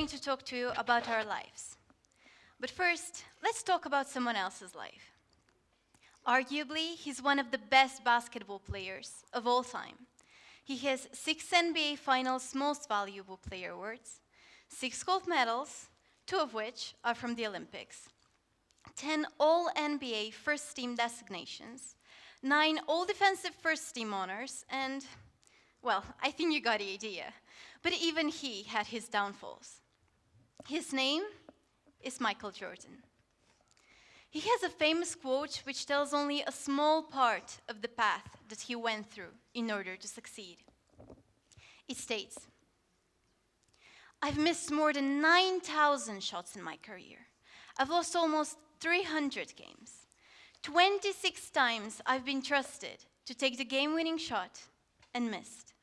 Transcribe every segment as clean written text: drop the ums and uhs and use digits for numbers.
going to talk to you about our lives. But first, let's talk about someone else's life. Arguably, he's one of the best basketball players of all time. He has 6 NBA Finals Most Valuable Player awards, 6 gold medals, 2 of which are from the Olympics, 10 All-NBA First Team designations, 9 All-Defensive First Team honors, and, well, I think you got the idea. But even he had his downfalls. His name is Michael Jordan. He has a famous quote which tells only a small part of the path that he went through in order to succeed. It states, "I've missed more than 9,000 shots in my career. I've lost almost 300 games. 26 times I've been trusted to take the game-winning shot and missed.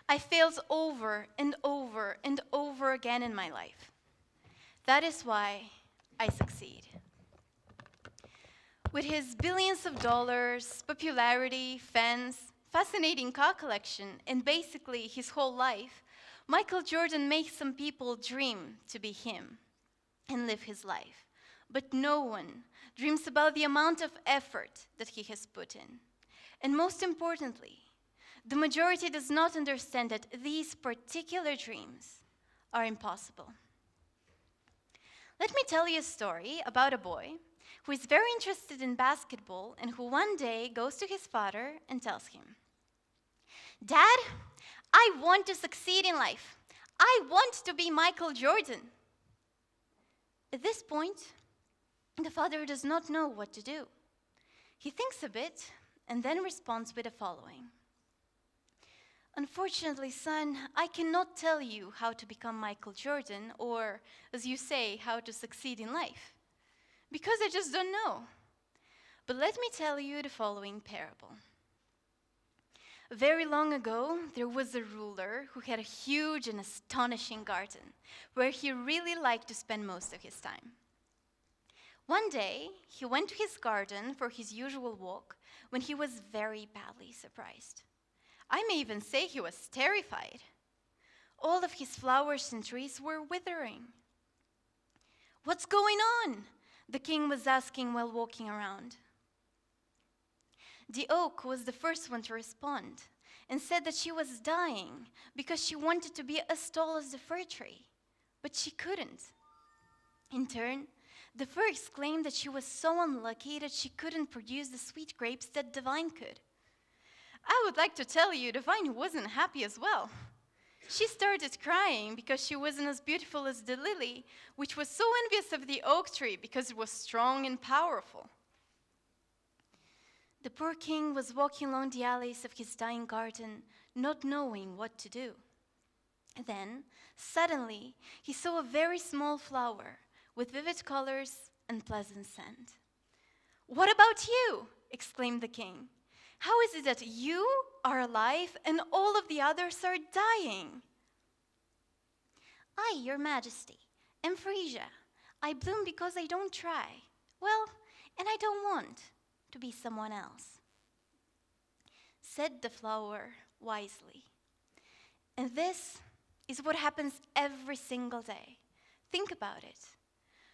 I failed over and over and over again in my life. That is why I succeed." With his billions of dollars, popularity, fans, fascinating car collection, and basically his whole life, Michael Jordan makes some people dream to be him and live his life. But no one dreams about the amount of effort that he has put in. And most importantly, the majority does not understand that these particular dreams are impossible. Let me tell you a story about a boy who is very interested in basketball and who one day goes to his father and tells him, "Dad, I want to succeed in life. I want to be Michael Jordan." At this point, the father does not know what to do. He thinks a bit and then responds with the following: "Unfortunately, son, I cannot tell you how to become Michael Jordan, or, as you say, how to succeed in life, because I just don't know. But let me tell you the following parable. Very long ago, there was a ruler who had a huge and astonishing garden, where he really liked to spend most of his time. One day, he went to his garden for his usual walk when he was very badly surprised. I may even say he was terrified. All of his flowers and trees were withering. "What's going on?" the king was asking while walking around. The oak was the first one to respond and said that she was dying because she wanted to be as tall as the fir tree, but she couldn't. In turn, the fir exclaimed that she was so unlucky that she couldn't produce the sweet grapes that the vine could. I would like to tell you the vine wasn't happy as well. She started crying because she wasn't as beautiful as the lily, which was so envious of the oak tree because it was strong and powerful. The poor king was walking along the alleys of his dying garden, not knowing what to do. Then, suddenly, he saw a very small flower with vivid colors and pleasant scent. "What about you?" exclaimed the king. "How is it that you are alive and all of the others are dying?" "I, your majesty, am Frisia. I bloom because I don't try. Well, and I don't want to be someone else," said the flower wisely. And this is what happens every single day. Think about it.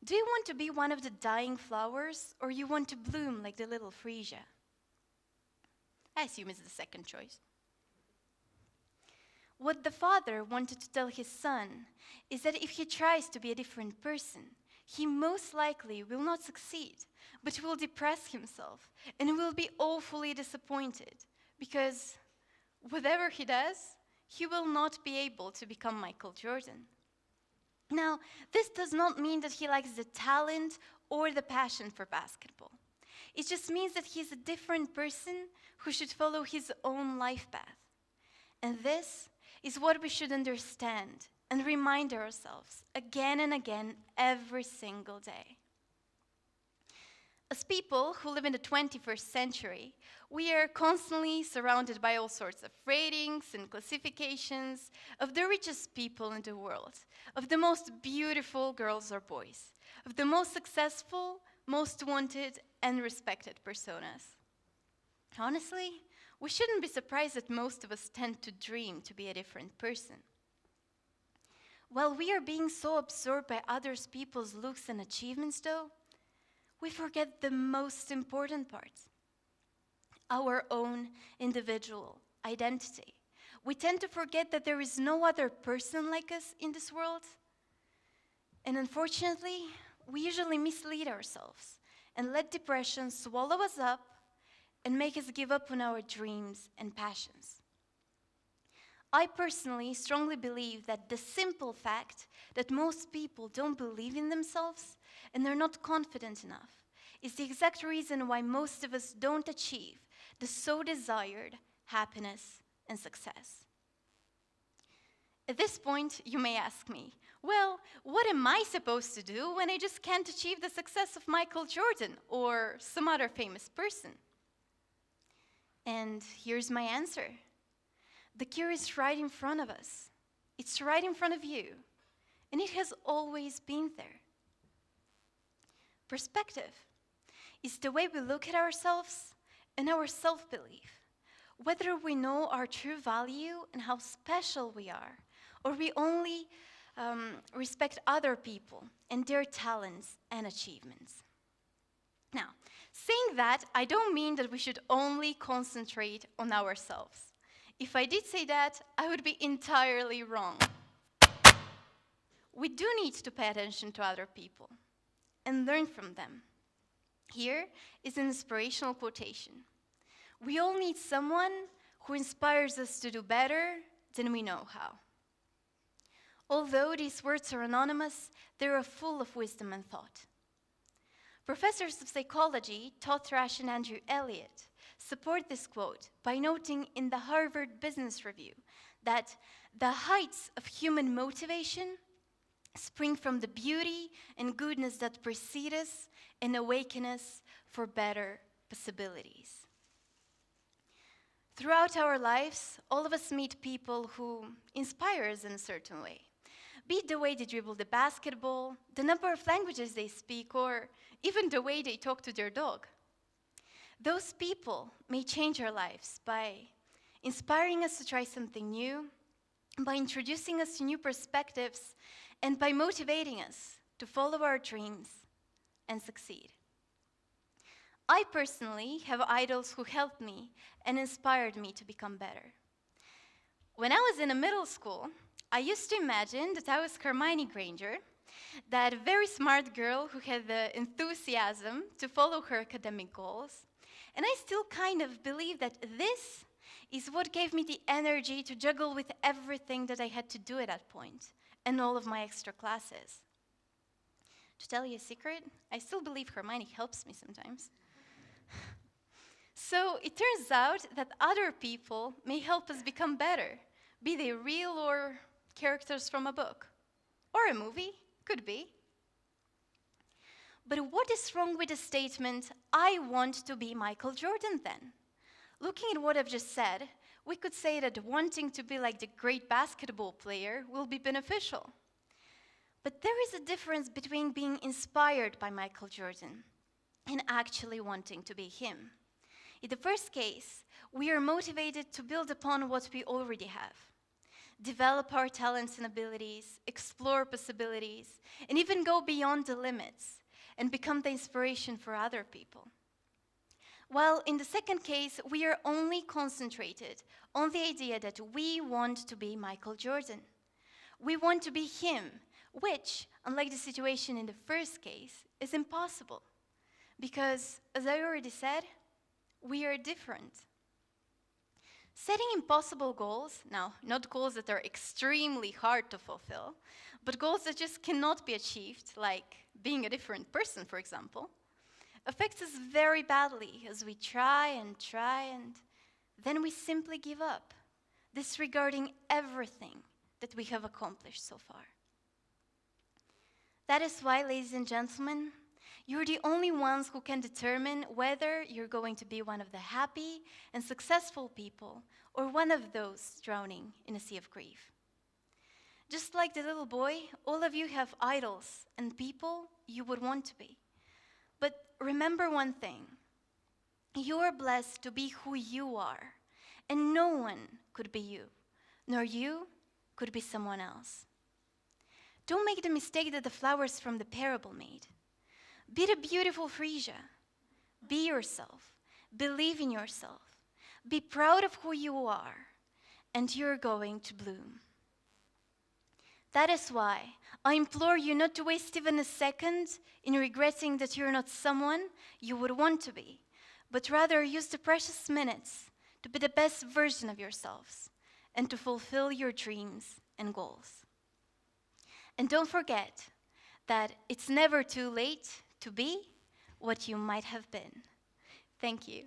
Do you want to be one of the dying flowers, or you want to bloom like the little Frisia? I assume it's the second choice. What the father wanted to tell his son is that if he tries to be a different person, he most likely will not succeed, but will depress himself and will be awfully disappointed because whatever he does, he will not be able to become Michael Jordan. Now, this does not mean that he lacks the talent or the passion for basketball. It just means that he's a different person who should follow his own life path. And this is what we should understand and remind ourselves again and again every single day. As people who live in the 21st century, we are constantly surrounded by all sorts of ratings and classifications of the richest people in the world, of the most beautiful girls or boys, of the most successful, most wanted, and respected personas. Honestly, we shouldn't be surprised that most of us tend to dream to be a different person. While we are being so absorbed by others people's looks and achievements, though, we forget the most important part, our own individual identity. We tend to forget that there is no other person like us in this world. And unfortunately, we usually mislead ourselves and let depression swallow us up and make us give up on our dreams and passions. I personally strongly believe that the simple fact that most people don't believe in themselves and they're not confident enough is the exact reason why most of us don't achieve the so desired happiness and success. At this point, you may ask me, well, what am I supposed to do when I just can't achieve the success of Michael Jordan or some other famous person? And here's my answer. The cure is right in front of us. It's right in front of you. And it has always been there. Perspective is the way we look at ourselves and our self-belief, whether we know our true value and how special we are, or we only respect other people and their talents and achievements. Now, saying that, I don't mean that we should only concentrate on ourselves. If I did say that, I would be entirely wrong. We do need to pay attention to other people and learn from them. Here is an inspirational quotation. We all need someone who inspires us to do better than we know how. Although these words are anonymous, they are full of wisdom and thought. Professors of psychology, Todd Thrash and Andrew Elliott, support this quote by noting in the Harvard Business Review that the heights of human motivation spring from the beauty and goodness that precede us and awaken us for better possibilities. Throughout our lives, all of us meet people who inspire us in a certain way. Be it the way they dribble the basketball, the number of languages they speak, or even the way they talk to their dog. Those people may change our lives by inspiring us to try something new, by introducing us to new perspectives, and by motivating us to follow our dreams and succeed. I personally have idols who helped me and inspired me to become better. When I was in a middle school, I used to imagine that I was Hermione Granger, that very smart girl who had the enthusiasm to follow her academic goals. And I still kind of believe that this is what gave me the energy to juggle with everything that I had to do at that point, and all of my extra classes. To tell you a secret, I still believe Hermione helps me sometimes. So it turns out that other people may help us become better, be they real or characters from a book, or a movie, could be. But what is wrong with the statement, I want to be Michael Jordan then? Looking at what I've just said, we could say that wanting to be like the great basketball player will be beneficial. But there is a difference between being inspired by Michael Jordan and actually wanting to be him. In the first case, we are motivated to build upon what we already have, develop our talents and abilities, explore possibilities, and even go beyond the limits and become the inspiration for other people. While in the second case, we are only concentrated on the idea that we want to be Michael Jordan. We want to be him, which, unlike the situation in the first case, is impossible. Because, as I already said, we are different. Setting impossible goals, now, not goals that are extremely hard to fulfill, but goals that just cannot be achieved, like being a different person, for example, affects us very badly as we try, and then we simply give up, disregarding everything that we have accomplished so far. That is why, ladies and gentlemen, you're the only ones who can determine whether you're going to be one of the happy and successful people or one of those drowning in a sea of grief. Just like the little boy, all of you have idols and people you would want to be. But remember one thing, you are blessed to be who you are, and no one could be you, nor you could be someone else. Don't make the mistake that the flowers from the parable made. Be the beautiful Frisia. Be yourself. Believe in yourself. Be proud of who you are, and you're going to bloom. That is why I implore you not to waste even a second in regretting that you're not someone you would want to be, but rather use the precious minutes to be the best version of yourselves and to fulfill your dreams and goals. And don't forget that it's never too late to be what you might have been. Thank you.